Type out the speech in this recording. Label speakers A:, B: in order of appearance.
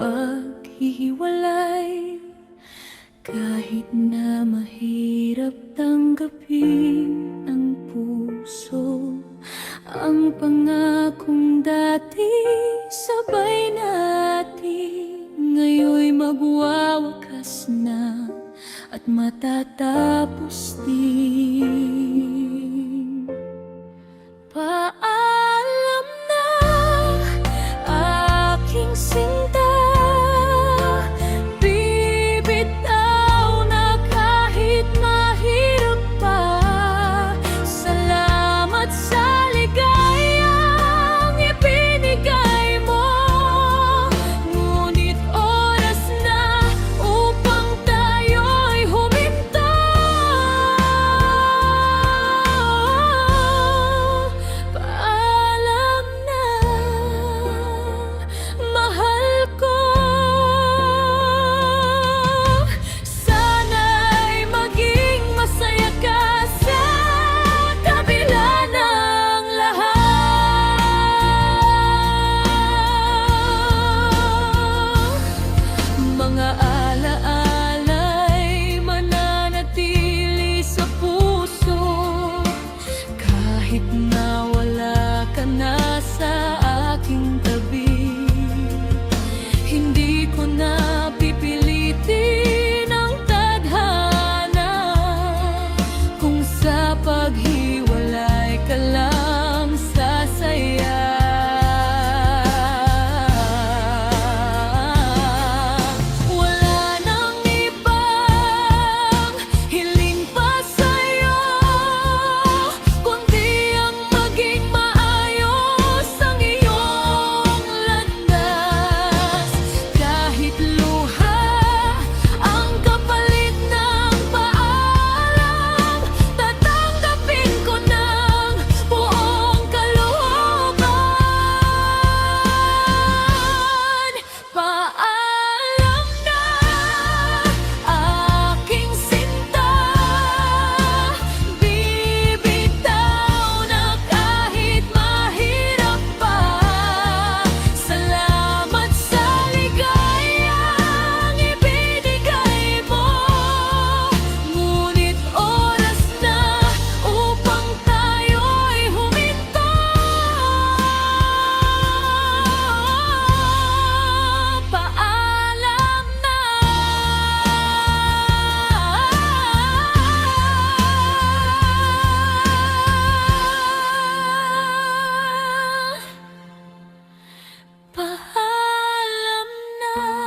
A: paghihiwalay. Kahit na mahirap tanggapin ng puso ang pangakong dati sabay natin, ngayon'y magwawakas na at matatapos din. Paalam na, aking sinta, bibitaw na kahit mahirap pa. Salamat sa ligayang ibinigay mo, ngunit oras na upang tayo'y huminto. Paalam na, mahal ko. Sana'y maging masaya ka sa kabila ng lahat. Mga alaala'y mananatili sa puso kahit na wala ka na sa aking tabi. Hindi ko na pipilitin ang tadhana kung sa paghiwalay ka lang sasaya. Wala nang ibang hiling pa sa'yo, kundi ang maging maayos ang iyong landas. Kahit luha ang kapalit ng paalam, tatanggapin ko ng buong kalooban. Paalam na, aking sinta, bibitaw na kahit mahirap pa. Salamat sa ligayang ibinigay mo, ngunit oras na upang tayo'y huminto. Paalam na. Paalam na.